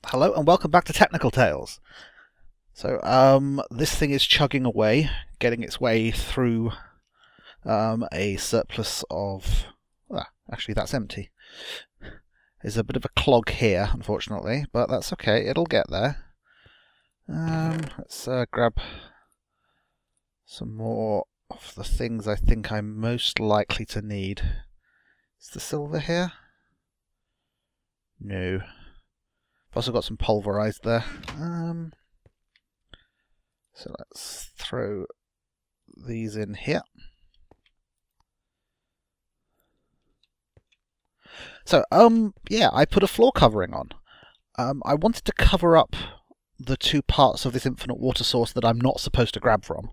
Hello and welcome back to Technical Tales. So, this thing is chugging away, getting its way through a surplus of... Well, actually, that's empty. There's a bit of a clog here, unfortunately, but that's okay, it'll get there. Let's grab some more of the things I think I'm most likely to need. Is the silver here? No. I've also got some pulverized there. So let's throw these in here. So, yeah, I put a floor covering on. I wanted to cover up the two parts of this infinite water source that I'm not supposed to grab from.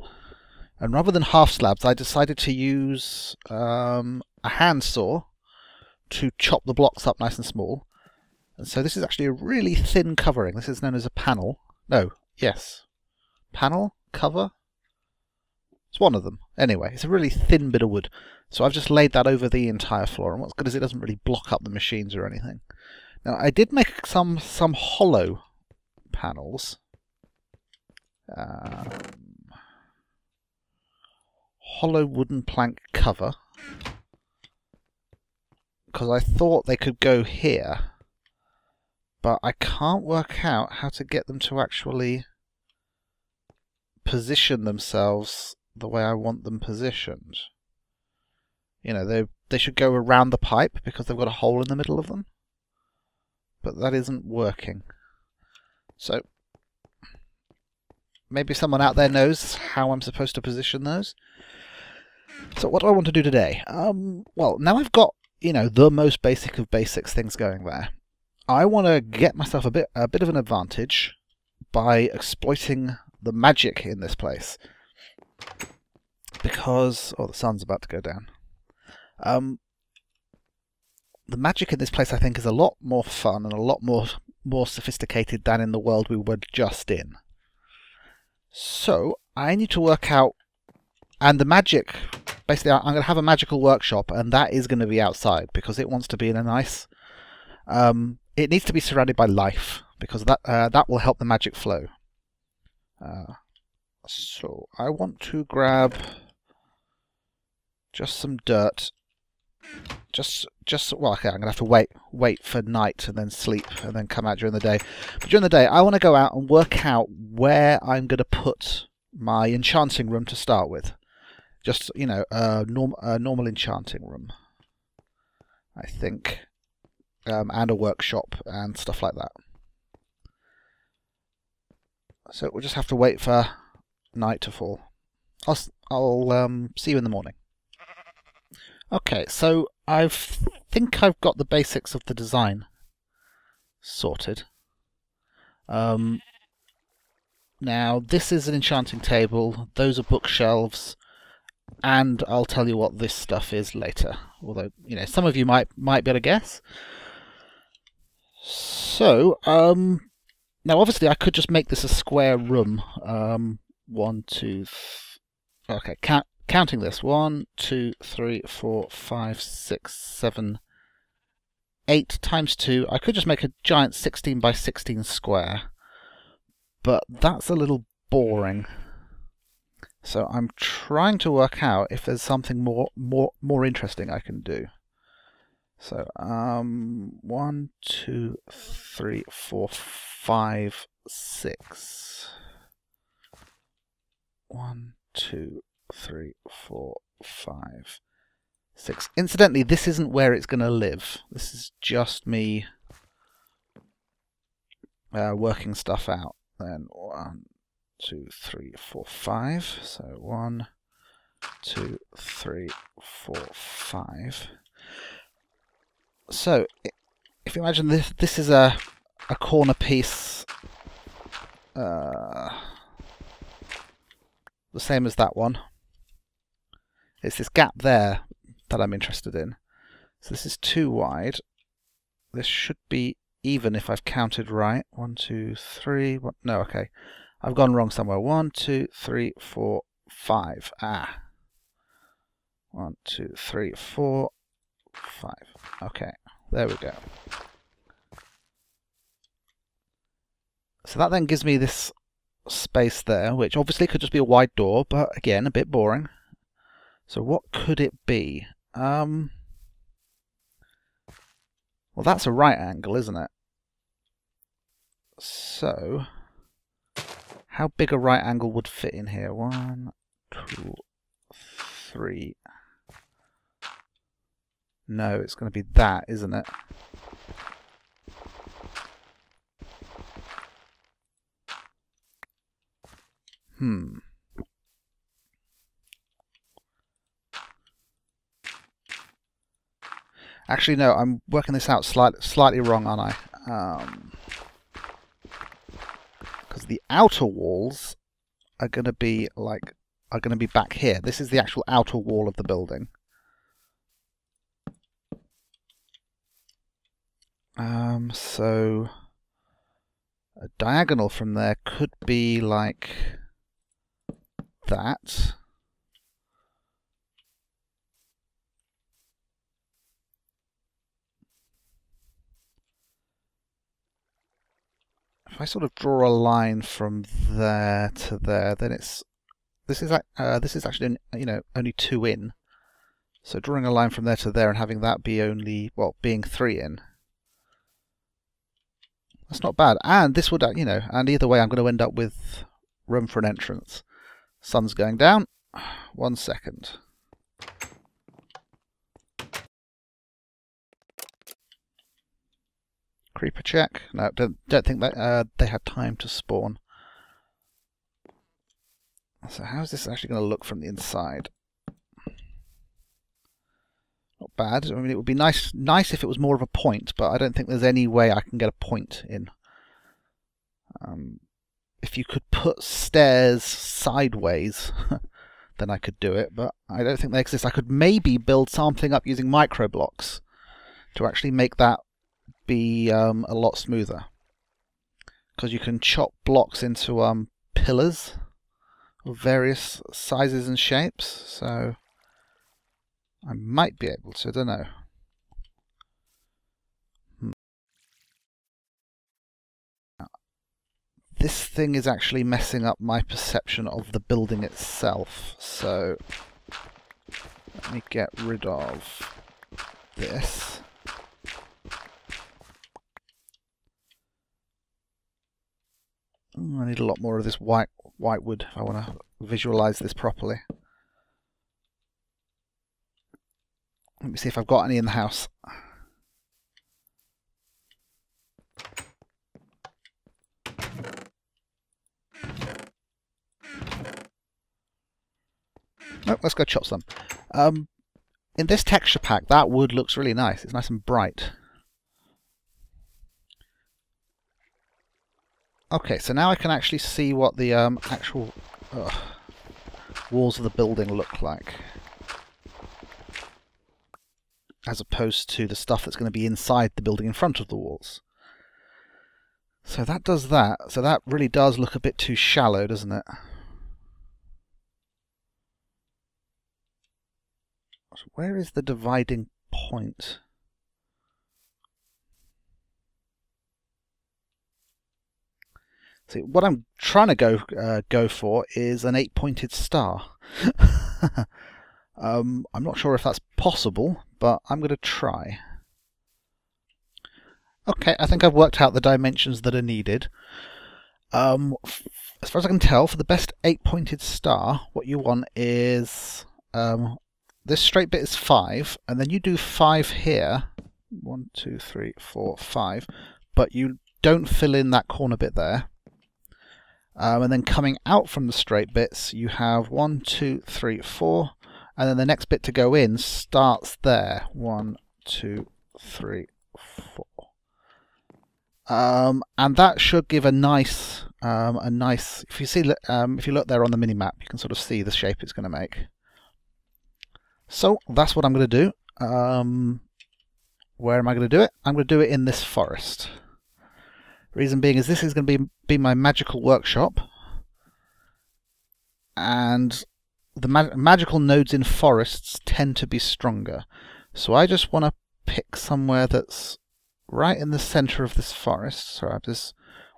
And rather than half slabs, I decided to use a handsaw to chop the blocks up nice and small. And so this is actually a really thin covering. This is known as a panel. No, yes. Panel? Cover? It's one of them. Anyway, it's a really thin bit of wood. So I've just laid that over the entire floor. And what's good is it doesn't really block up the machines or anything. Now, I did make some hollow panels. Hollow wooden plank cover. Because I thought they could go here. But I can't work out how to get them to actually position themselves the way I want them positioned. You know, they should go around the pipe because they've got a hole in the middle of them. But that isn't working. So, maybe someone out there knows how I'm supposed to position those. So what do I want to do today? Well, now I've got, you know, the most basic of basics things going there. I want to get myself a bit of an advantage by exploiting the magic in this place. Because... oh, the sun's about to go down. The magic in this place, I think, is a lot more fun and a lot more sophisticated than in the world we were just in. So, I need to work out... and the magic... basically, I'm going to have a magical workshop, and that is going to be outside, because it wants to be in a nice... it needs to be surrounded by life, because that will help the magic flow. So I want to grab just some dirt. Well, okay, I'm gonna have to wait for night and then sleep and then come out during the day. But during the day, I want to go out and work out where I'm going to put my enchanting room to start with. Just, you know, a normal enchanting room, I think. And a workshop and stuff like that. So we'll just have to wait for night to fall. I'll see you in the morning. Okay, so I think I've got the basics of the design sorted. Now this is an enchanting table. Those are bookshelves. And I'll tell you what this stuff is later. Although, you know, some of you might be able to guess. So, now obviously I could just make this a square room. 1, 2, okay, counting this. 1, 2, 3, 4, 5, 6, 7, 8 times 2. I could just make a giant 16 by 16 square. But that's a little boring. So I'm trying to work out if there's something more interesting I can do. So, 1, 2, 3, 4, 5, 6. 1, 2, 3, 4, 5, 6. Incidentally, this isn't where it's going to live. This is just me working stuff out. Then 1, 2, 3, 4, 5. So 1, 2, 3, 4, 5. So, if you imagine this is a corner piece, the same as that one. It's this gap there that I'm interested in. So this is too wide. This should be even if I've counted right. 1, 2, 3. No, okay. I've gone wrong somewhere. 1, 2, 3, 4, 5. 1, 2, 3, 4, 5. Okay, there we go. So that then gives me this space there, which obviously could just be a wide door, but again, a bit boring. So what could it be? Well, that's a right angle, isn't it? So, how big a right angle would fit in here? 1, 2, 3. No, it's going to be that, isn't it? Actually, no, I'm working this out slightly wrong, aren't I? Because the outer walls are going to be back here. This is the actual outer wall of the building. So a diagonal from there could be like that. If I sort of draw a line from there to there, then this is actually only 2 in. So drawing a line from there to there and having that be being 3 in. That's not bad. And this would, and either way I'm going to end up with room for an entrance. Sun's going down. 1 second. Creeper check. No, don't think that they had time to spawn. So how is this actually going to look from the inside? Not bad. I mean, it would be nice if it was more of a point, but I don't think there's any way I can get a point in. If you could put stairs sideways, then I could do it, but I don't think they exist. I could maybe build something up using micro blocks to actually make that be a lot smoother. Because you can chop blocks into pillars of various sizes and shapes, so I might be able to, I don't know. This thing is actually messing up my perception of the building itself, so let me get rid of this. I need a lot more of this white wood if I want to visualize this properly. Let me see if I've got any in the house. Nope, let's go chop some. In this texture pack, that wood looks really nice. It's nice and bright. Okay, so now I can actually see what the actual walls of the building look like, as opposed to the stuff that's going to be inside the building in front of the walls. So that does that. So that really does look a bit too shallow, doesn't it? So where is the dividing point? See, what I'm trying to go for is an 8-pointed star. I'm not sure if that's possible, but I'm going to try. Okay, I think I've worked out the dimensions that are needed. As far as I can tell, for the best 8-pointed star, what you want is this straight bit is 5, and then you do 5 here. 1, 2, 3, 4, 5, but you don't fill in that corner bit there. And then coming out from the straight bits, you have 1, 2, 3, 4, and then the next bit to go in starts there. 1, 2, 3, 4. And that should give a nice, if you look there on the mini map, you can sort of see the shape it's going to make. So that's what I'm going to do. Where am I going to do it? I'm going to do it in this forest. Reason being is this is going to be my magical workshop, and the magical nodes in forests tend to be stronger. So I just want to pick somewhere that's right in the center of this forest. So I have this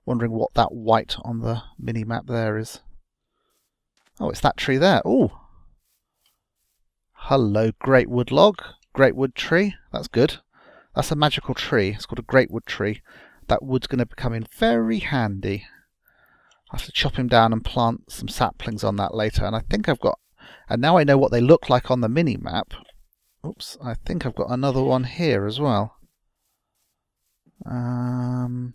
Wondering what that white on the mini-map there is. Oh, it's that tree there. Ooh! Hello, great wood log. Great wood tree. That's good. That's a magical tree. It's called a great wood tree. That wood's going to come in very handy. I have to chop him down and plant some saplings on that later. And I think I've got... And now I know what they look like on the mini-map. Oops, I think I've got another one here as well. Or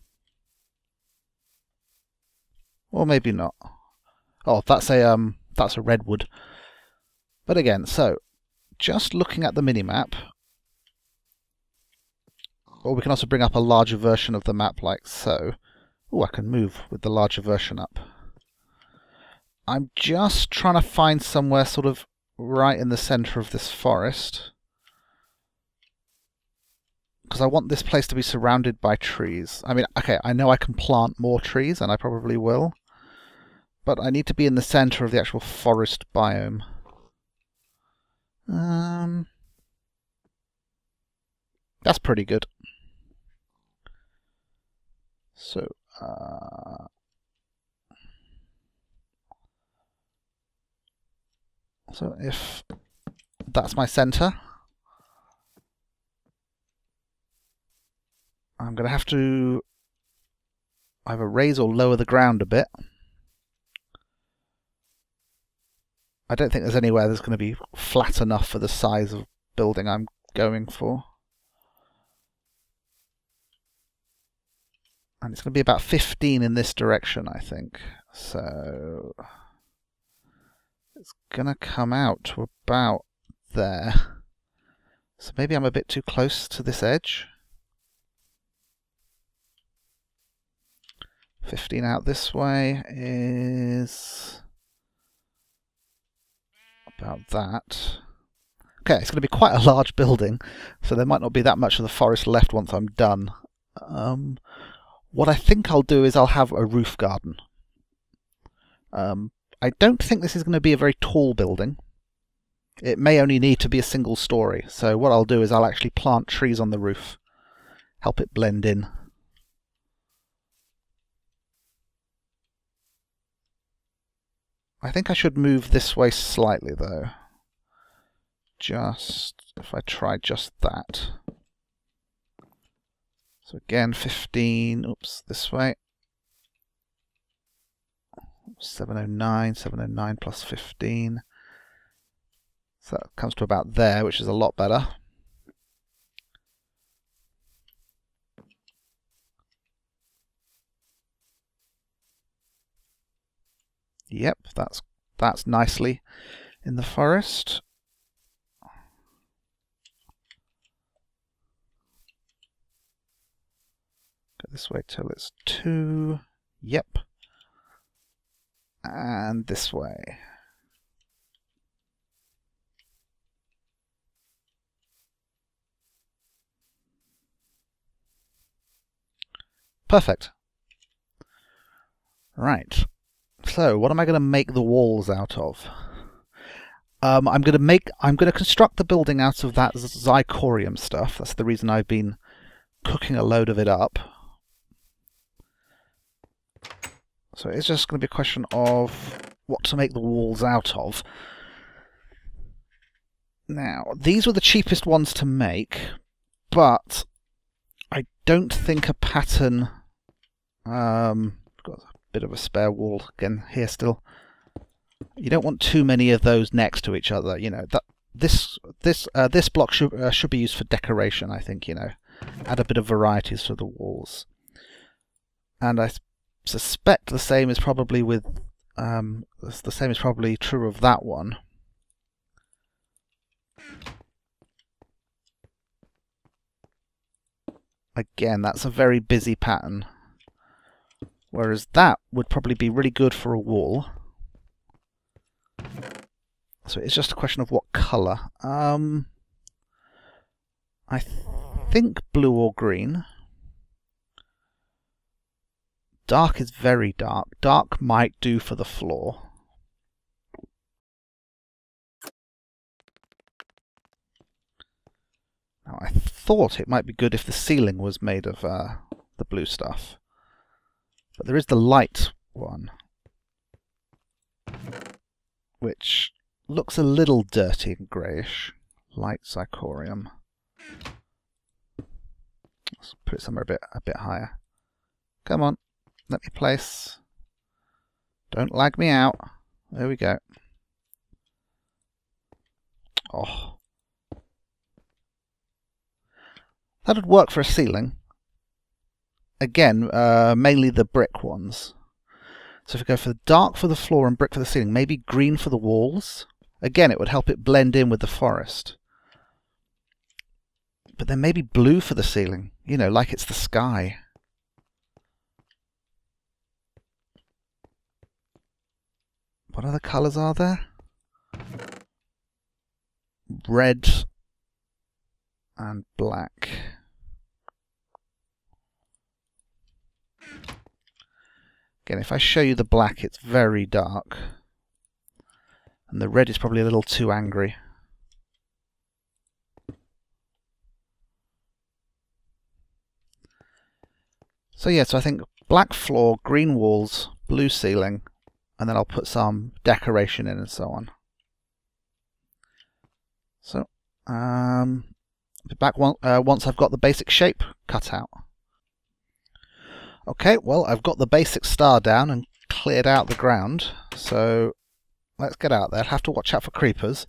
maybe not. Oh, that's a redwood. But again, so just looking at the minimap, or we can also bring up a larger version of the map like so. Oh, I can move with the larger version up. I'm just trying to find somewhere sort of right in the centre of this forest, because I want this place to be surrounded by trees. I mean, okay, I know I can plant more trees, and I probably will, but I need to be in the centre of the actual forest biome. That's pretty good. So, if that's my centre, I'm going to have to either raise or lower the ground a bit. I don't think there's anywhere that's going to be flat enough for the size of building I'm going for. And it's going to be about 15 in this direction, I think. So it's going to come out to about there. So maybe I'm a bit too close to this edge. 15 out this way is about that. Okay, it's going to be quite a large building, so there might not be that much of the forest left once I'm done. What I think I'll do is I'll have a roof garden. I don't think this is going to be a very tall building. It may only need to be a single story, so what I'll do is I'll actually plant trees on the roof, help it blend in. I think I should move this way slightly though. Just, if I try just that. So again, 15, oops, this way. 709, 709 plus 15. So that comes to about there, which is a lot better. Yep, that's nicely in the forest. Go this way till it's 2. Yep. And this way. Perfect. Right. So, what am I going to make the walls out of? I'm going to construct the building out of that Xychorium stuff. That's the reason I've been cooking a load of it up. So it's just going to be a question of what to make the walls out of. Now, these were the cheapest ones to make, but I don't think a pattern... got a bit of a spare wall again here still. You don't want too many of those next to each other. You know that this block should be used for decoration. I think, you know, add a bit of varieties to the walls. And I suspect the same is probably with the same is probably true of that one. Again, that's a very busy pattern. Whereas that would probably be really good for a wall. So it's just a question of what colour. I think blue or green. Dark is very dark. Dark might do for the floor. Now I thought it might be good if the ceiling was made of the blue stuff. But there is the light one, which looks a little dirty and greyish. Light Xychorium. Let's put it somewhere a bit higher. Come on, let me place. Don't lag me out. There we go. Oh. That would work for a ceiling. Again, mainly the brick ones. So if we go for the dark for the floor and brick for the ceiling, maybe green for the walls. Again, it would help it blend in with the forest. But then maybe blue for the ceiling, you know, like it's the sky. What other colours are there? Red and black. Again, if I show you the black, it's very dark. And the red is probably a little too angry. So yeah, so I think black floor, green walls, blue ceiling, and then I'll put some decoration in and so on. So, be back once I've got the basic shape cut out. Okay, well, I've got the basic star down and cleared out the ground, so let's get out there. I'll have to watch out for creepers.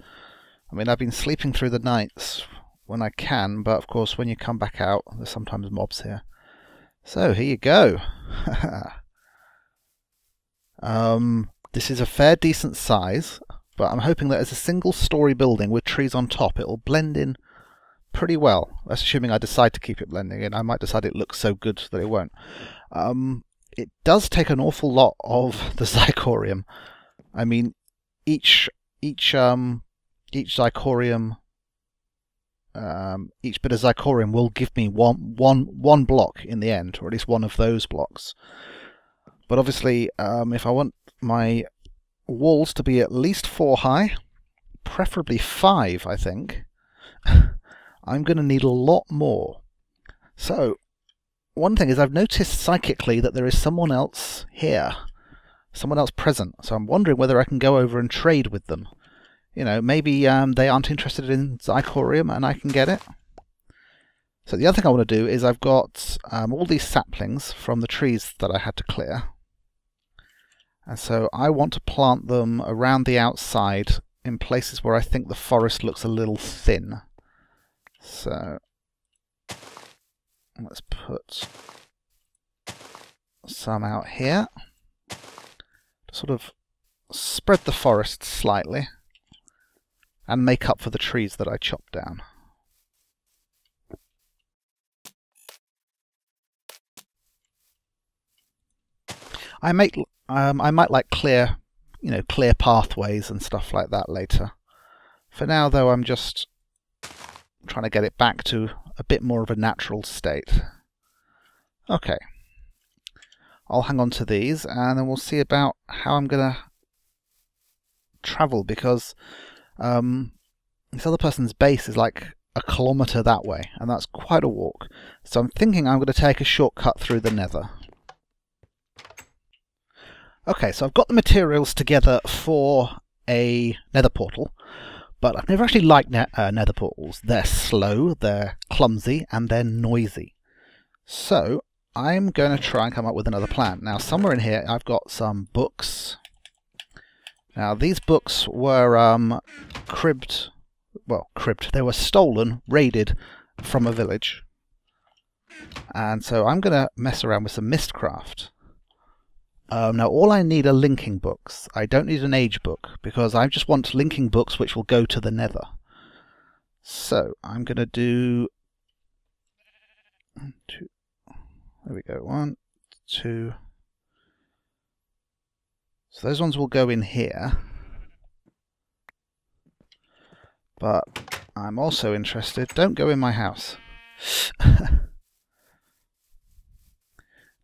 I mean, I've been sleeping through the nights when I can, but of course when you come back out, there's sometimes mobs here. So, here you go. This is a fair decent size, but I'm hoping that as a single story building with trees on top, it'll blend in pretty well. That's assuming I decide to keep it blending in. I might decide it looks so good that it won't. It does take an awful lot of the Xychorium. I mean, each Xychorium, each bit of Xychorium will give me one block in the end, or at least one of those blocks. But obviously, if I want my walls to be at least 4 high, preferably 5, I think, I'm going to need a lot more. So, one thing is I've noticed psychically that there is someone else here, someone else present. So I'm wondering whether I can go over and trade with them. You know, maybe they aren't interested in Xychorium and I can get it. So the other thing I want to do is I've got all these saplings from the trees that I had to clear. And so I want to plant them around the outside in places where I think the forest looks a little thin. So let's put some out here to sort of spread the forest slightly and make up for the trees that I chopped down. I might like clear pathways and stuff like that later. For now, though, I'm just trying to get it back to a bit more of a natural state. Okay. I'll hang on to these and then we'll see about how I'm going to travel, because this other person's base is like a kilometre that way and that's quite a walk. So I'm thinking I'm going to take a shortcut through the Nether. Okay, so I've got the materials together for a Nether portal, but I've never actually liked Nether portals. They're slow, they're clumsy, and they're noisy. So I'm going to try and come up with another plan. Now, somewhere in here I've got some books. Now, these books were cribbed, they were stolen, raided from a village. And so I'm going to mess around with some Mistcraft. Now all I need are linking books. I don't need an age book because I just want linking books which will go to the Nether. So I'm going to do 1, 2. There we go. 1, 2. So those ones will go in here. But I'm also interested. Don't go in my house.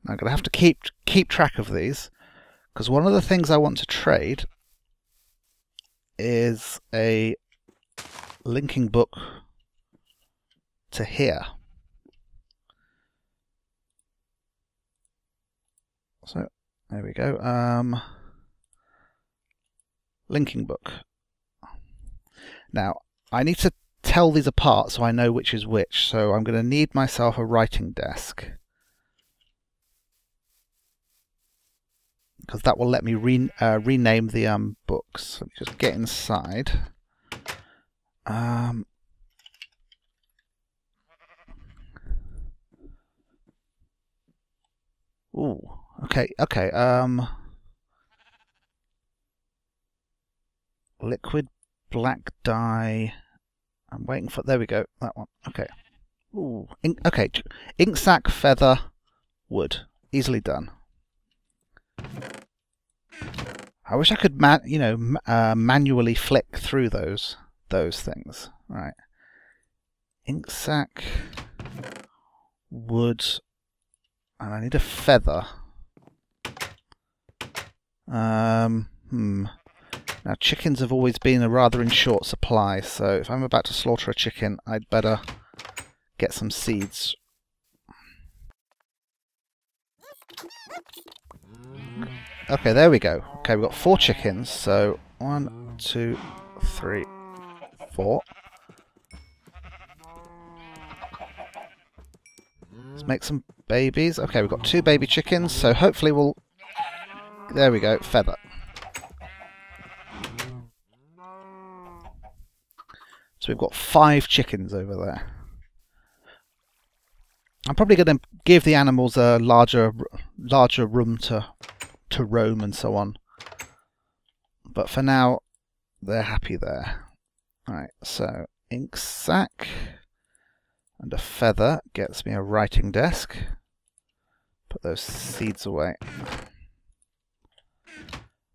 I'm going to have to keep track of these, because one of the things I want to trade is a linking book to here. So there we go. Linking book. Now I need to tell these apart so I know which is which. So I'm going to need myself a writing desk, because that will let me rename the books. Let me just get inside. Ooh, okay. Liquid black dye. I'm waiting for. There we go. That one. Okay. Ooh. Okay. Ink sac, feather, wood. Easily done. I wish I could, manually flick through those things. Right. Ink sac, wood, and I need a feather. Now chickens have always been rather in short supply, so if I'm about to slaughter a chicken, I'd better get some seeds. Okay, there we go. Okay, we've got 4 chickens, so 1, 2, 3, 4. Let's make some babies. Okay, we've got 2 baby chickens, so hopefully we'll... There we go, feather. So we've got 5 chickens over there. I'm probably going to give the animals a larger room to roam and so on. But for now, they're happy there. Alright, so ink sac and a feather gets me a writing desk. Put those seeds away.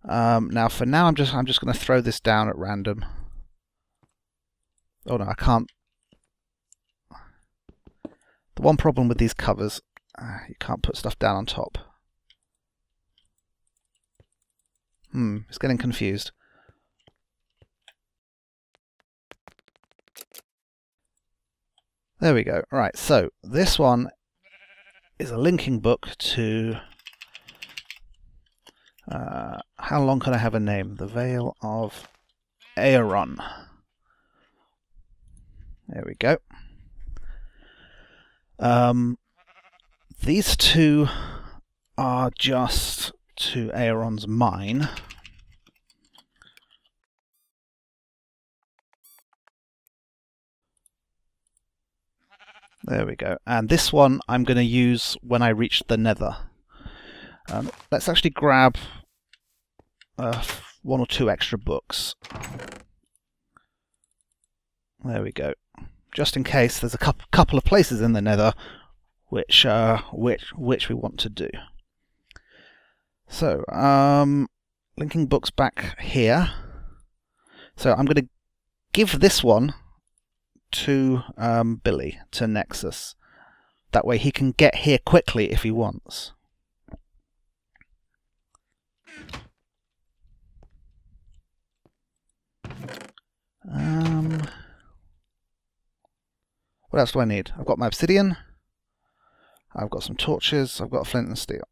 Now for now, I'm just going to throw this down at random. Oh no, I can't. The one problem with these covers, you can't put stuff down on top. It's getting confused. There we go. Right, so this one is a linking book to... how long can I have a name? The Vale of Ayaron. There we go. These 2 are just to Ayaron's mine. There we go. And this one I'm going to use when I reach the Nether. Let's actually grab 1 or 2 extra books. There we go. Just in case there's a couple of places in the Nether which we want to do. So, linking books back here. So I'm going to give this one to Billy, to Nexus. That way he can get here quickly if he wants. What else do I need? I've got my obsidian. I've got some torches. I've got flint and steel.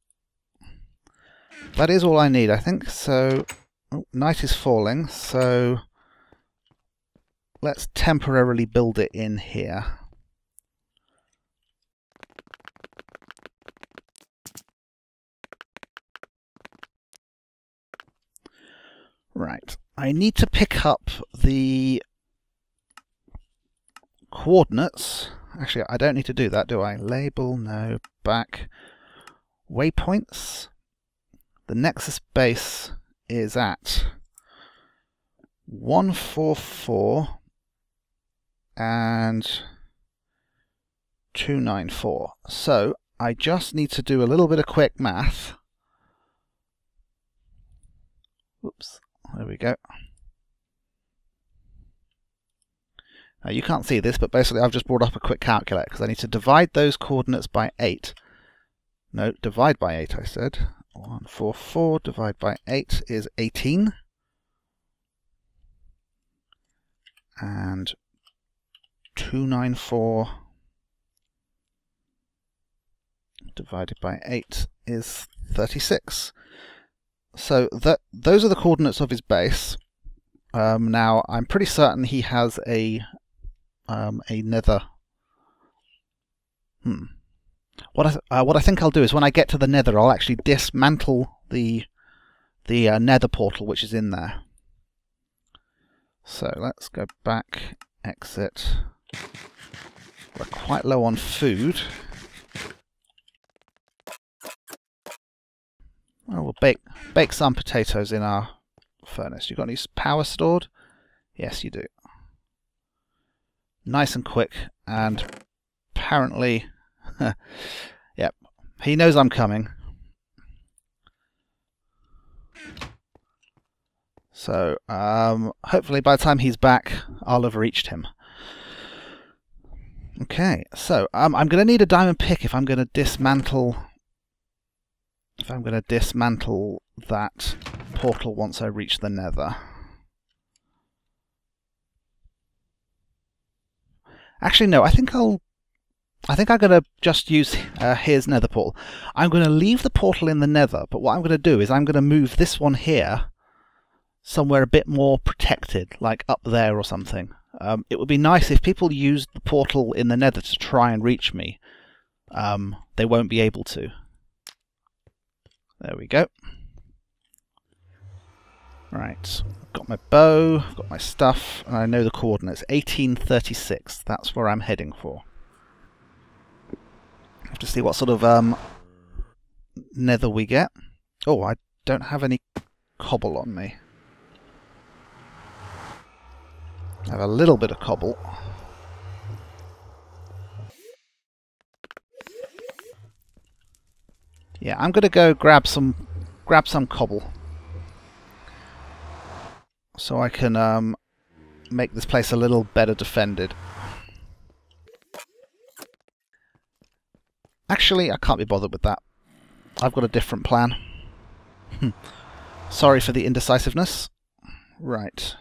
That is all I need, I think. So, night is falling, so let's temporarily build it in here. Right. I need to pick up the coordinates. Actually, I don't need to do that, do I? Label, no, back. Waypoints. The Nexus base is at 144 and 294. So I just need to do a little bit of quick math. Whoops, there we go. Now you can't see this, but basically I've just brought up a quick calculator because I need to divide those coordinates by 8. No, divide by 8 I said. 144 divided by 8 is 18. And 294 divided by 8 is 36. So those are the coordinates of his base. Now I'm pretty certain he has a nether. What I think I'll do is when I get to the nether, I'll actually dismantle the nether portal which is in there. So let's go back, exit. We're quite low on food. Oh, we'll bake some potatoes in our furnace. You got any power stored? Yes, you do. Nice and quick, and apparently, yep, he knows I'm coming. So, hopefully by the time he's back, I'll have reached him. Okay, so I'm going to need a diamond pick if I'm going to dismantle. If I'm going to dismantle that portal once I reach the nether. Actually, no. I think I'm going to just use his nether portal. I'm going to leave the portal in the nether, but what I'm going to do is I'm going to move this one here somewhere a bit more protected, like up there or something. It would be nice if people used the portal in the nether to try and reach me. They won't be able to. There we go. Right, got my bow, got my stuff, and I know the coordinates. 1836, that's where I'm heading for. Have to see what sort of nether we get. Oh, I don't have any cobble on me. I have a little bit of cobble. Yeah, I'm gonna go grab some cobble, so I can make this place a little better defended. Actually, I can't be bothered with that. I've got a different plan. Sorry for the indecisiveness. Right.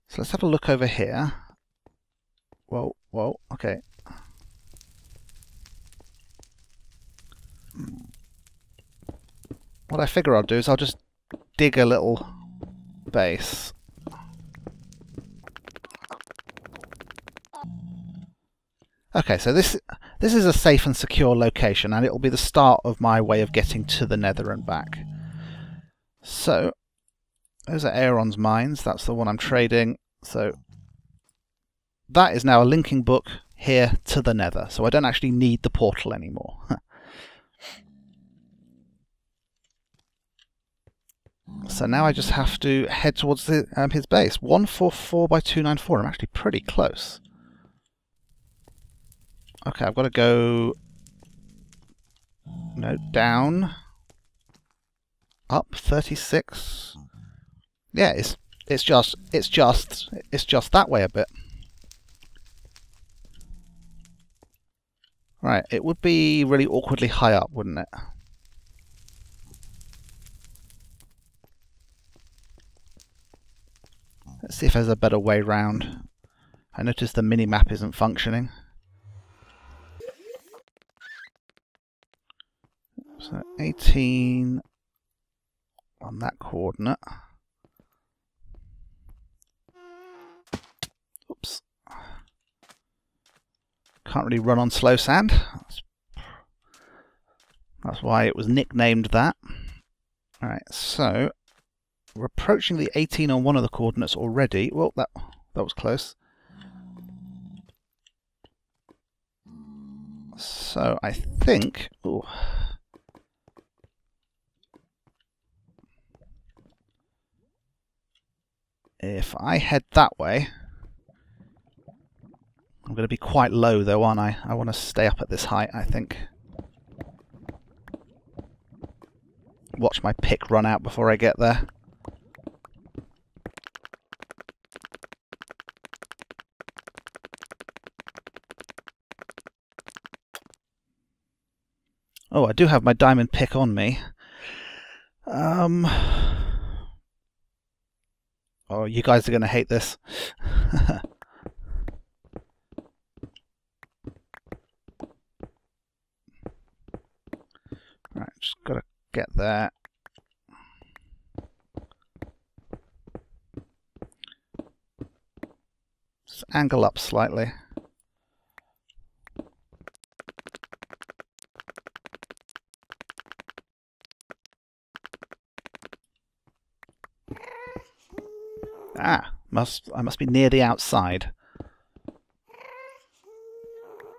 So let's have a look over here. Whoa, whoa, okay. What I figure I'll do is I'll just dig a little base. Okay, so this is a safe and secure location, and it'll be the start of my way of getting to the nether and back. So, those are Ayaron's mines, that's the one I'm trading. So, that is now a linking book here to the nether, so I don't actually need the portal anymore. So now I just have to head towards his base. 144 by 294. I'm actually pretty close. Okay, I've got to go... No, down. Up 36. Yeah, it's just that way a bit. Right, it would be really awkwardly high up, wouldn't it? Let's see if there's a better way round. I noticed the mini-map isn't functioning. So 18 on that coordinate. Oops. Can't really run on slow sand. That's why it was nicknamed that. Alright, so we're approaching the 18 on one of the coordinates already. Well, that was close. So I think... Ooh. If I head that way... I'm going to be quite low though, aren't I? I want to stay up at this height, I think. Watch my pick run out before I get there. Oh, I do have my diamond pick on me. Oh, you guys are going to hate this. Just gotta get there. Just angle up slightly. Ah, I must be near the outside.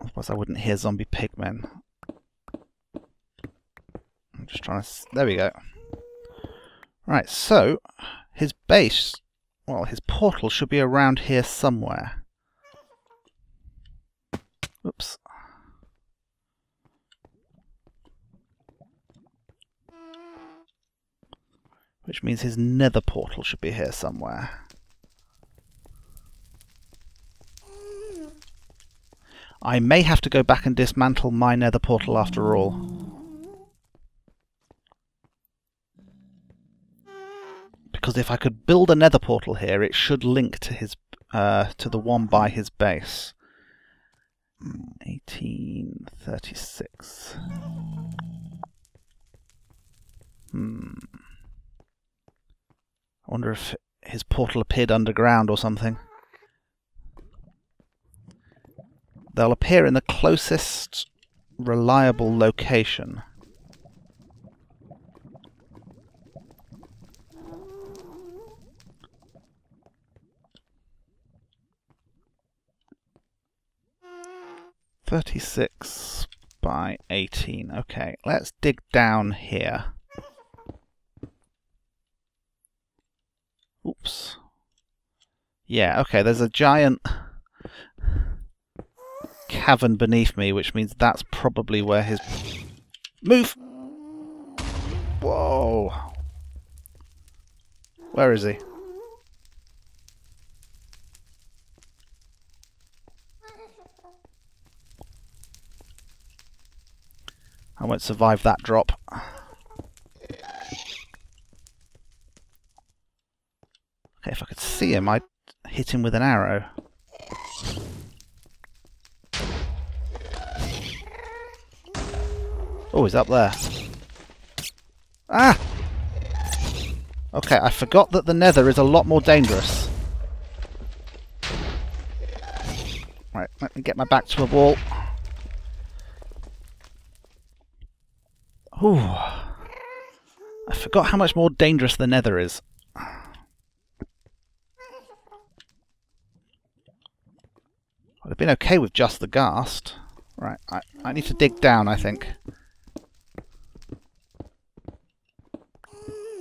Otherwise I wouldn't hear zombie pigmen. I'm just trying to... There we go. Right, so his base, well, his portal should be around here somewhere. Oops. Which means his nether portal should be here somewhere. I may have to go back and dismantle my nether portal after all. Because if I could build a nether portal here, it should link to his to the one by his base. 1836. I wonder if his portal appeared underground or something. They'll appear in the closest reliable location. (36 by 18). Okay, let's dig down here. Oops. Yeah, okay, there's a giant cavern beneath me, which means that's probably where his... Move! Whoa! Where is he? I won't survive that drop. Okay, if I could see him, I'd hit him with an arrow. Oh, he's up there. Ah! Okay, I forgot that the nether is a lot more dangerous. Right, let me get my back to a wall. Ooh. I forgot how much more dangerous the nether is. I'd have been okay with just the ghast. Right, I need to dig down, I think.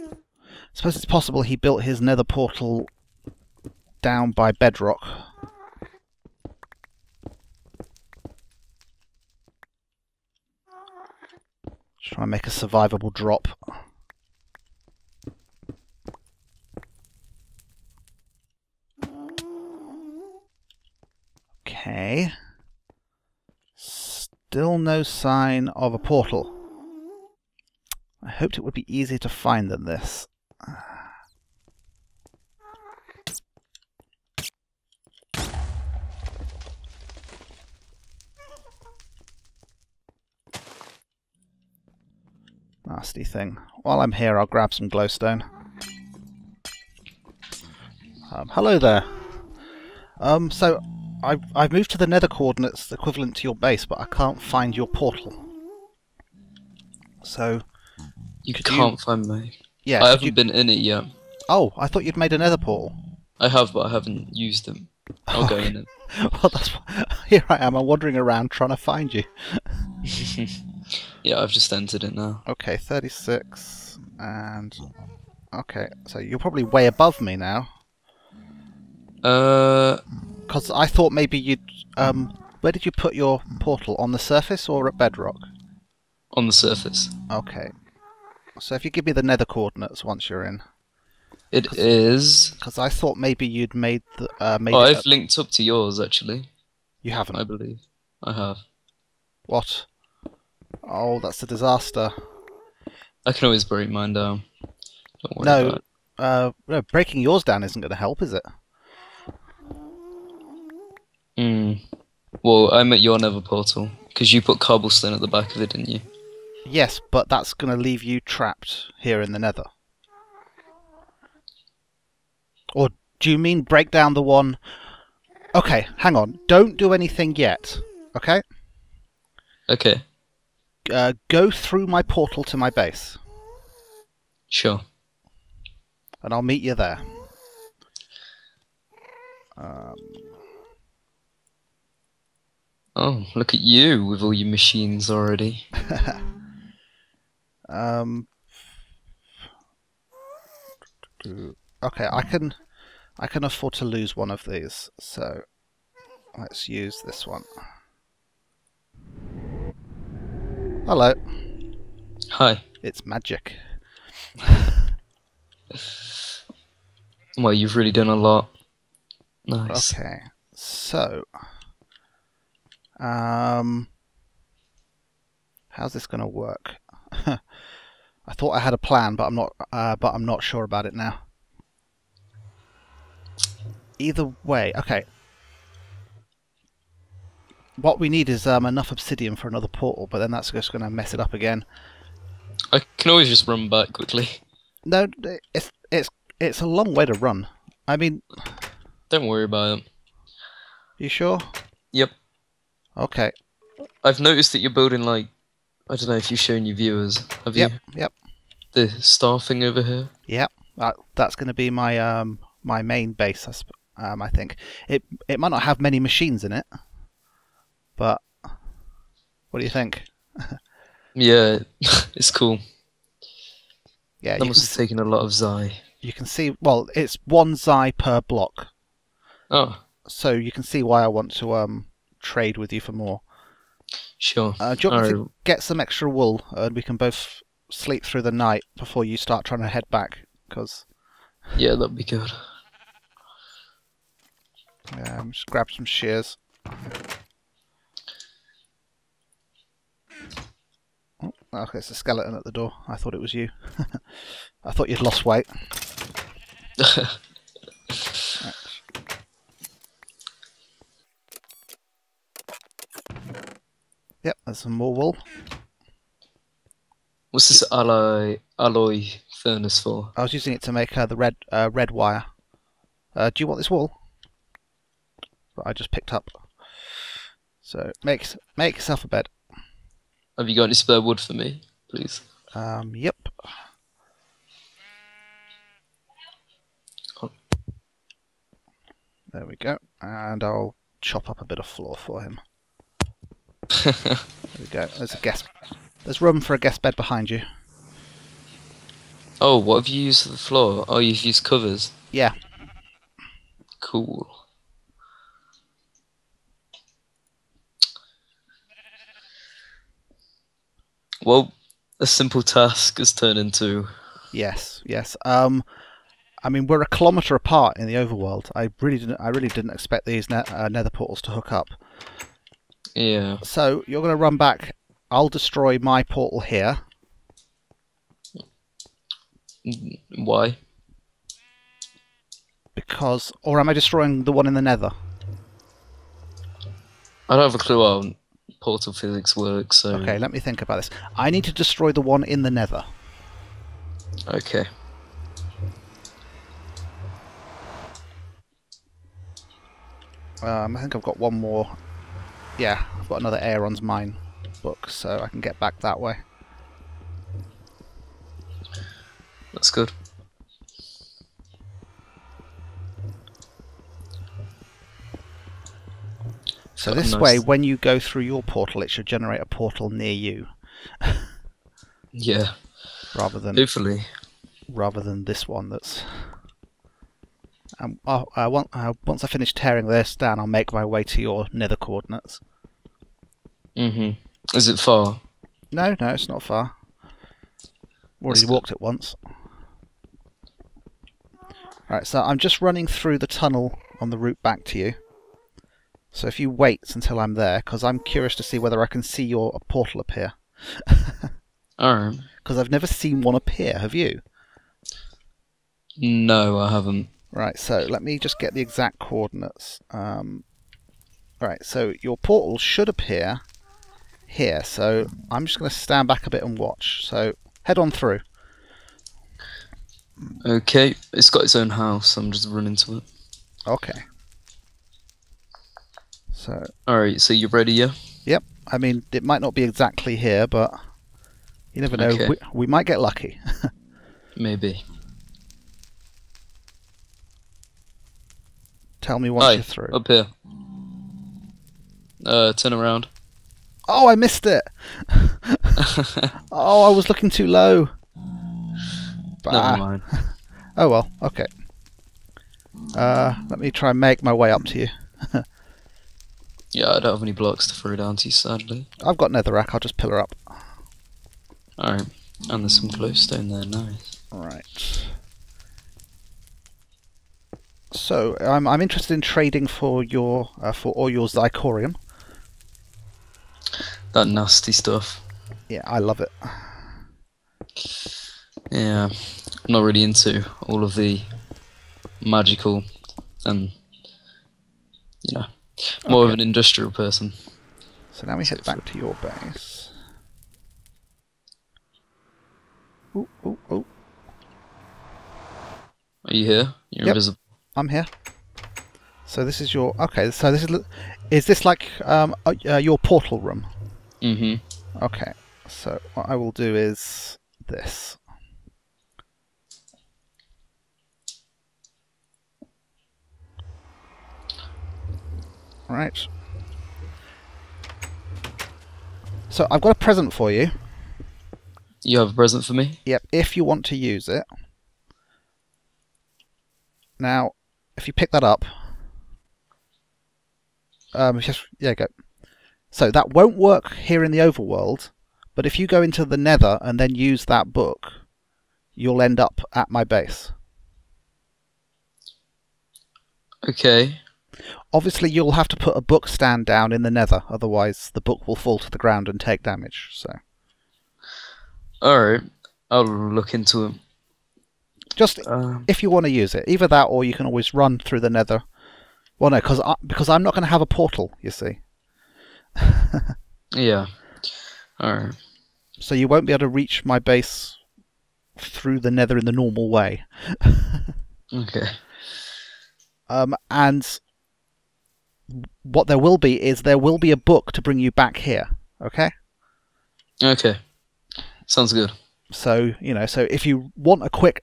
I suppose it's possible he built his nether portal down by bedrock. Just trying to make a survivable drop. Okay. Still no sign of a portal. I hoped it would be easier to find than this. Nasty thing. While I'm here, I'll grab some glowstone. Hello there. So I've moved to the nether coordinates equivalent to your base, but I can't find your portal. So you can't find me. Yeah, I haven't been in it yet. Oh, I thought you'd made a nether portal. I have, but I haven't used them. I'll go in it. Well, here I am. I'm wandering around trying to find you. Yeah, I've just entered it now. Okay, 36 and okay, so you're probably way above me now. Because I thought maybe you'd where did you put your portal? On the surface or at bedrock? On the surface. Okay. So if you give me the nether coordinates once you're in. It is... Because I thought maybe you'd made the... I've linked up to yours, actually. You haven't? I believe. I have. What? Oh, that's a disaster. I can always break mine down. Don't worry about it. No, breaking yours down isn't going to help, is it? Well, I'm at your nether portal, because you put cobblestone at the back of it, didn't you? Yes, but that's going to leave you trapped here in the Nether. Or do you mean break down the one... Okay, hang on. Don't do anything yet, okay? Okay. Go through my portal to my base. Sure. And I'll meet you there. Oh, look at you with all your machines already. Okay, I can afford to lose one of these, so let's use this one. Hello. Hi. It's magic. Well, you've really done a lot. Nice. Okay, so how's this going to work? I thought I had a plan, but I'm not sure about it now. Either way, okay. What we need is enough obsidian for another portal, but then that's just going to mess it up again. I can always just run back quickly. No, it's a long way to run. I mean, Don't worry about it. you sure? Yep. Okay. I've noticed that you're building, like, I don't know if you've shown your viewers. Have you? Yep. The star thing over here? Yep. That's going to be my my main base. I think it might not have many machines in it, but what do you think? Yeah, it's cool. Yeah, That must have taken a lot of Xy. you can see. Well, it's 1 Xy per block, Oh, so you can see why I want to trade with you for more. sure. Do you want me to get some extra wool, and we can both sleep through the night before you start trying to head back? Because yeah, that'd be good. just grab some shears. Oh, okay, it's a skeleton at the door. I thought it was you. I thought you'd lost weight. Right. Yep, there's some more wool. What's this alloy furnace for? I was using it to make the red wire. Do you want this wool? That I just picked up. So make yourself a bed. Have you got any spare wood for me, please? Yep. Oh. There we go. And I'll chop up a bit of floor for him. There we go. There's room for a guest bed behind you. Oh, what have you used for the floor? Oh, you've used covers. Yeah. Cool. Well, a simple task has turned into... Yes. I mean, we're a kilometre apart in the overworld. I really didn't expect these nether portals to hook up. Yeah. So you're going to run back. I'll destroy my portal here. Why? Because, or am I destroying the one in the nether? I don't have a clue how portal physics works, so... Okay, let me think about this. I need to destroy the one in the nether. Okay. I think I've got one more. Yeah, I've got another Ayaron's Mine book, so I can get back that way. That's good. So this way, when you go through your portal, it should generate a portal near you. Yeah. Rather than this one that's... once I finish tearing this down, I'll make my way to your nether coordinates. Is it far? No, it's not far. Already walked it once. Right, so I'm just running through the tunnel on the route back to you. So if you wait until I'm there, because I'm curious to see whether I can see your portal appear. Alright. Because I've never seen one appear, have you? No, I haven't. Right, so let me just get the exact coordinates. Right, so your portal should appear here, so I'm just going to stand back a bit and watch. So head on through. Okay, it's got its own house. I'm just running to it. Okay. So. Alright, so you're ready, yeah? Yep. I mean, it might not be exactly here, but you never know. Okay. We might get lucky. Maybe. Tell me once you're through. Up here. Turn around. Oh, I missed it! Oh, I was looking too low. Never mind. Oh well, okay. Let me try and make my way up to you. Yeah, I don't have any blocks to throw down to you, sadly. I've got netherrack, I'll just pillar up. Alright, and there's some glowstone there, nice. Alright. So, I'm interested in trading for your all your Xychorium. That nasty stuff. Yeah, I love it. Yeah, I'm not really into all of the magical and, you know, more of an industrial person. So now we head back to your base. Ooh, ooh, ooh. Are you here? You're invisible. I'm here. So this is your... Okay, so this is this like your portal room? Mm-hmm. Okay, so what I will do is this. Right. So I've got a present for you. You have a present for me? Yep, if you want to use it. Now, if you pick that up, just, yeah, go. So that won't work here in the overworld, but if you go into the Nether and then use that book, you'll end up at my base. Okay. Obviously, you'll have to put a book stand down in the Nether, otherwise the book will fall to the ground and take damage. So. Alright, I'll look into it. Just if you want to use it, either that or you can always run through the Nether. Well, no, because I'm not going to have a portal, you see. Yeah. Alright. So you won't be able to reach my base through the Nether in the normal way. Okay. And what there will be is there will be a book to bring you back here. Okay. Okay. Sounds good. So, you know, so if you want a quick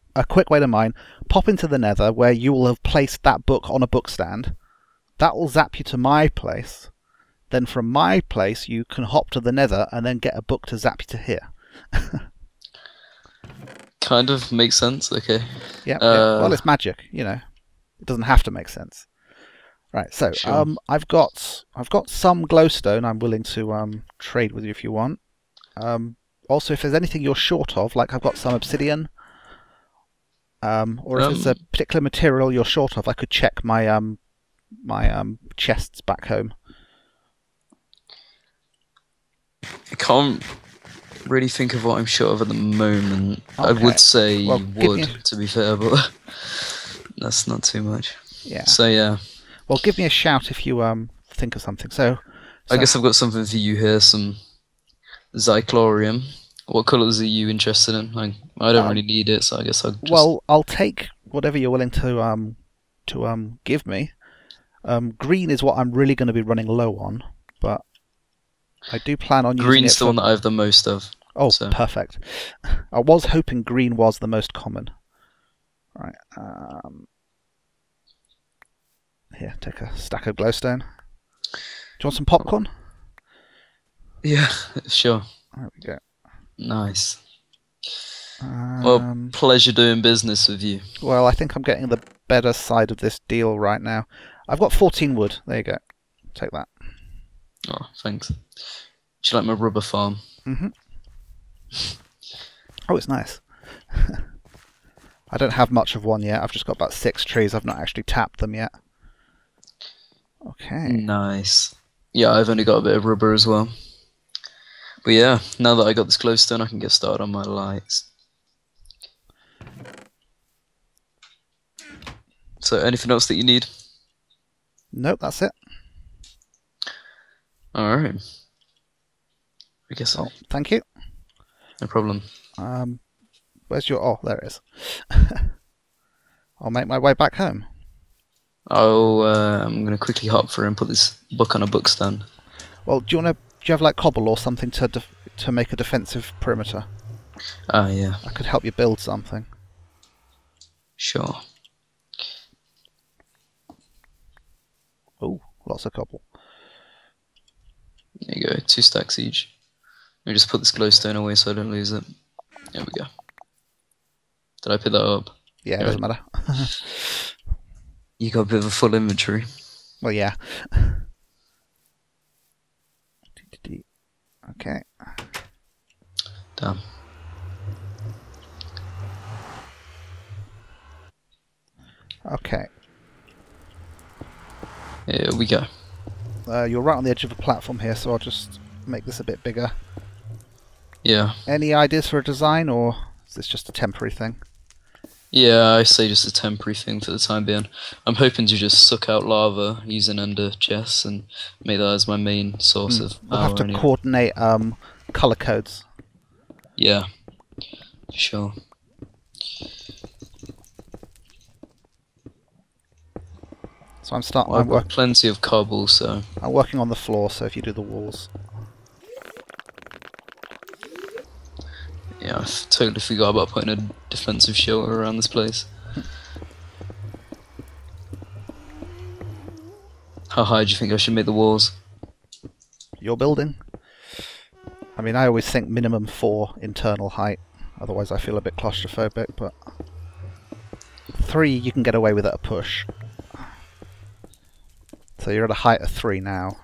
way to mine, pop into the Nether where you will have placed that book on a book stand. That will zap you to my place. Then from my place, you can hop to the Nether and then get a book to zap you to here. Kind of makes sense. Okay. Yeah. Well, it's magic, you know. It doesn't have to make sense. Right. So, sure. I've got some glowstone. I'm willing to trade with you if you want. Also, if there's anything you're short of, like I've got some obsidian, or if there's a particular material you're short of, I could check my my chests back home. I can't really think of what I'm short of at the moment. Okay. I would say wood, to be fair, but that's not too much. Yeah. So yeah. Well, give me a shout if you think of something. So I guess I've got something for you here. Some Xychorium. What colours are you interested in? I don't really need it, so I guess I'll just... Well, I'll take whatever you're willing to give me. Green is what I'm really going to be running low on, but I do plan on using it. Green's the one that I have the most of. Oh, so. Perfect. I was hoping green was the most common. Right. Here, take a stack of glowstone. Do you want some popcorn? Yeah, sure. There we go. Nice. Well, pleasure doing business with you. Well, I think I'm getting the better side of this deal right now. I've got 14 wood. There you go. Take that. Oh, thanks. Do you like my rubber farm? Mm-hmm. Oh, it's nice. I don't have much of one yet. I've just got about 6 trees. I've not actually tapped them yet. Okay. Nice. Yeah, I've only got a bit of rubber as well. But yeah, now that I got this glowstone, I can get started on my lights. So, anything else that you need? Nope, that's it. Alright. I guess so. Oh, thank you. No problem. Where's your... Oh, there it is. I'll make my way back home. I'm going to quickly hop through and put this book on a book stand. Well, do you have like cobble or something to make a defensive perimeter? Yeah. I could help you build something. Sure. Oh, lots of cobble. There you go, 2 stacks each. Let me just put this glowstone away so I don't lose it. There we go. Did I pick that up? Yeah, it doesn't matter. You got a bit of a full inventory. Well, yeah. Okay. Damn. Okay. Here we go. You're right on the edge of a platform here, so I'll just make this a bit bigger. Yeah. Any ideas for a design, or is this just a temporary thing? Yeah, I say just a temporary thing for the time being. I'm hoping to just suck out lava using ender chests and make that as my main source of We'll power. have to anyway. coordinate color codes. Yeah, sure. So Well, I've got plenty of cobble, so... I'm working on the floor, so if you do the walls. Yeah, I've totally forgot about putting a defensive shelter around this place. How high do you think I should make the walls? Your building? I mean, I always think minimum 4 internal height, otherwise I feel a bit claustrophobic, but 3 you can get away with at a push. So you're at a height of 3 now.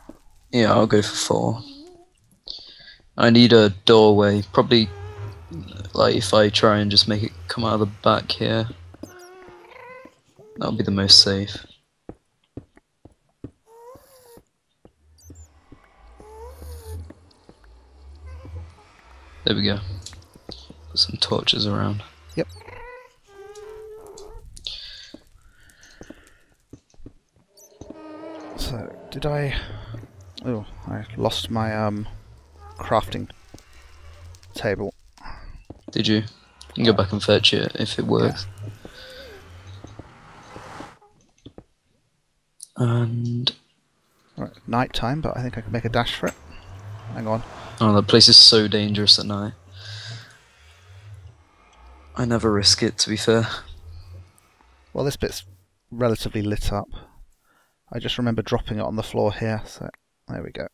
Yeah, I'll go for 4. I need a doorway, probably, like, if I try and just make it come out of the back here. That'll be the most safe. There we go. Put some torches around. Yep. So, did I... Oh, I lost my crafting table. Did you? You can go back and fetch it if it works. Yeah. And... Right, night time, but I think I can make a dash for it. Hang on. Oh, that place is so dangerous at night. I never risk it, to be fair. Well, this bit's relatively lit up. I just remember dropping it on the floor here, so there we go.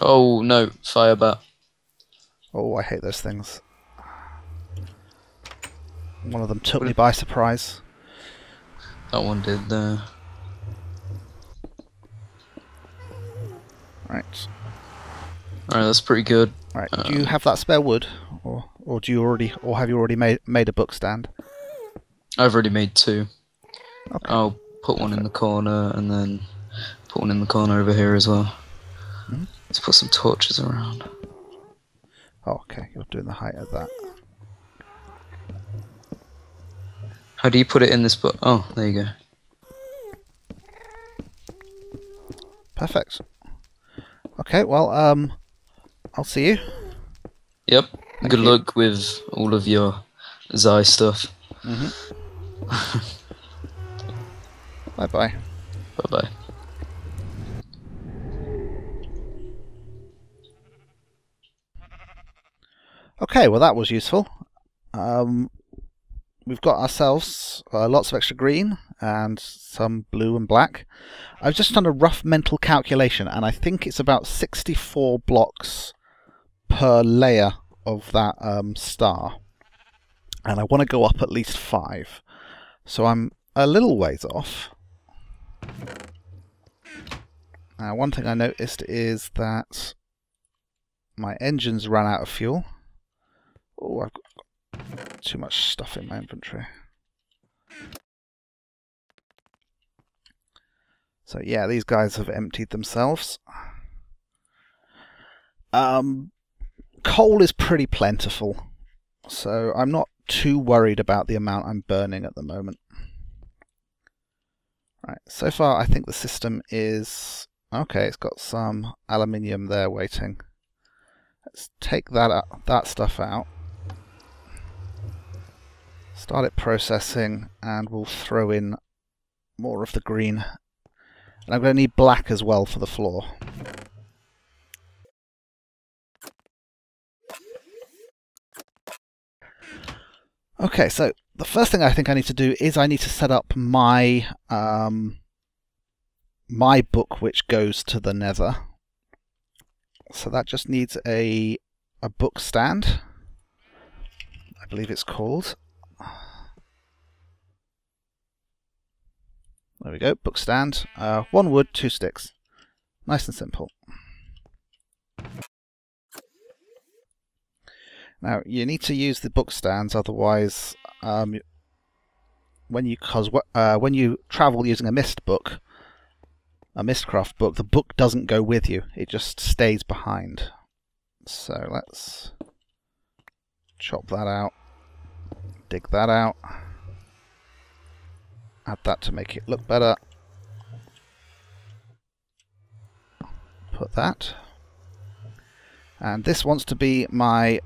Oh no, fire bat. Oh, I hate those things. One of them took me by surprise. That one did. Right. Alright, that's pretty good. Right. Do you have that spare wood, or do you already, or have you already made a book stand? I've already made 2. Okay. I'll put one in the corner and then put one in the corner over here as well. Mm-hmm. Let's put some torches around. Oh, okay. You're doing the height of that. How do you put it in this book? Oh, there you go. Perfect. Okay. Well, I'll see you. Yep. Thank Good you. luck with all of your Xy stuff. Bye bye. Bye bye. Okay. Well, that was useful. We've got ourselves lots of extra green and some blue and black. I've just done a rough mental calculation, and I think it's about 64 blocks per layer of that star. And I want to go up at least 5. So I'm a little ways off. Now, one thing I noticed is that my engines ran out of fuel. Oh, I've got too much stuff in my inventory. So yeah, these guys have emptied themselves. Coal is pretty plentiful, so I'm not too worried about the amount I'm burning at the moment. Right, so far I think the system is... Okay, it's got some aluminium there waiting. Let's take that stuff out. Start it processing, and we'll throw in more of the green. And I'm going to need black as well for the floor. Okay, so the first thing I think I need to do is I need to set up my my book which goes to the Nether. So that just needs a book stand, I believe it's called. There we go, book stand. 1 wood, 2 sticks. Nice and simple. Now you need to use the book stands, otherwise, when you travel using a Mistcraft book, the book doesn't go with you; it just stays behind. So let's chop that out, dig that out, add that to make it look better. Put that, and this wants to be my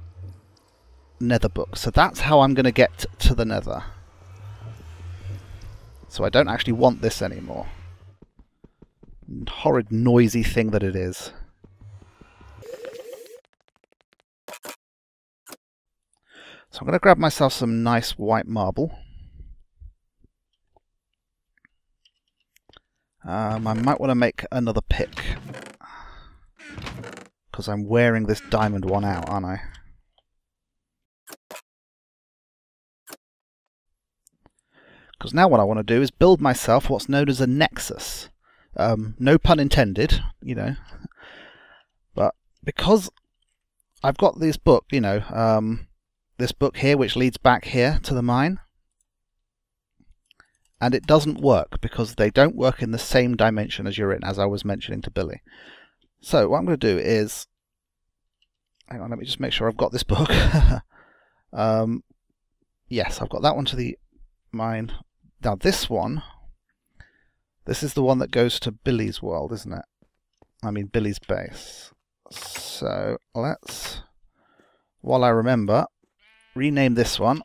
Nether book, so that's how I'm going to get to the Nether. So I don't actually want this anymore. Horrid noisy thing that it is. So I'm going to grab myself some nice white marble. I might want to make another pick, because I'm wearing this diamond one out, aren't I? Because now what I want to do is build myself what's known as a nexus. No pun intended, you know. But because I've got this book, you know, this book here which leads back here to the mine, and it doesn't work because they don't work in the same dimension as you're in, as I was mentioning to Billy. So what I'm going to do is, hang on, let me just make sure I've got this book. Yes, I've got that one to the mine. Now this one, this is the one that goes to Billy's world, isn't it? I mean Billy's base. So let's, while I remember, rename this one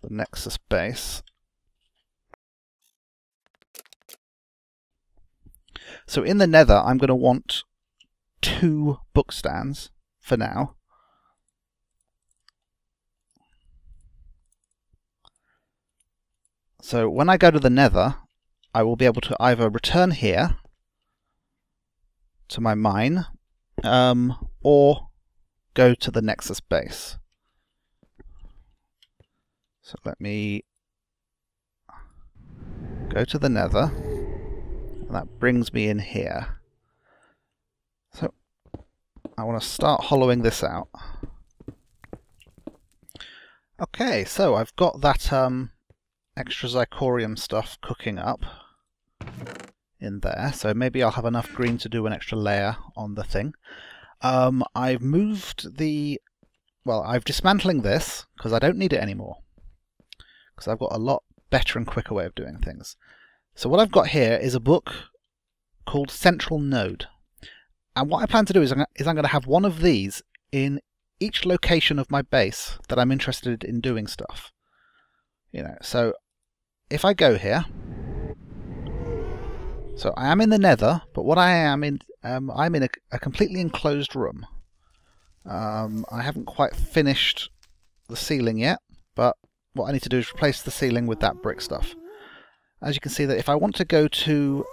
the Nexus base. So in the Nether I'm going to want 2 book stands for now. So when I go to the Nether, I will be able to either return here to my mine, or go to the Nexus base. So let me go to the Nether, and that brings me in here. So I want to start hollowing this out. Okay, so I've got that extra Xychorium stuff cooking up in there, so maybe I'll have enough green to do an extra layer on the thing. I've moved the, well, I'm dismantling this because I don't need it anymore, because I've got a lot better and quicker way of doing things. So what I've got here is a book called Central Node, and what I plan to do is I'm going to have one of these in each location of my base that I'm interested in doing stuff. You know, so if I go here, so I am in the Nether, but what I am in, I'm in a completely enclosed room. I haven't quite finished the ceiling yet, but what I need to do is replace the ceiling with that brick stuff. As you can see, that if I want to go to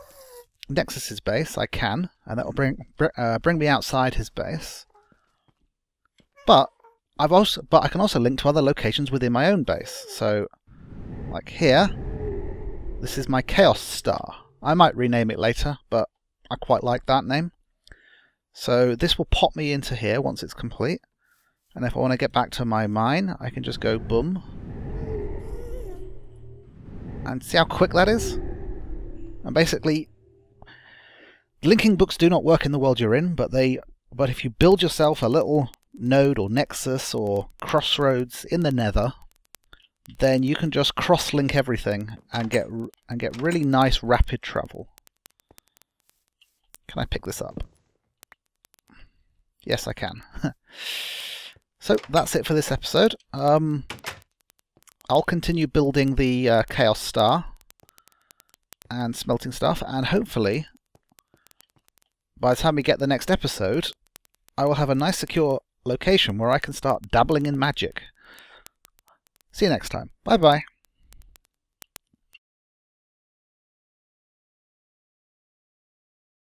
Nexus's base, I can, and that will bring me outside his base. But I can also link to other locations within my own base. So, like here, this is my Chaos Star. I might rename it later, but I quite like that name. So this will pop me into here once it's complete. And if I want to get back to my mine, I can just go boom. And see how quick that is? And basically, linking books do not work in the world you're in, but if you build yourself a little node or nexus or crossroads in the Nether, then you can just cross-link everything and get really nice rapid travel. Can I pick this up? Yes, I can. So that's it for this episode. I'll continue building the Chaos Star and smelting stuff, and hopefully by the time we get the next episode, I will have a nice secure location where I can start dabbling in magic. See you next time. Bye bye.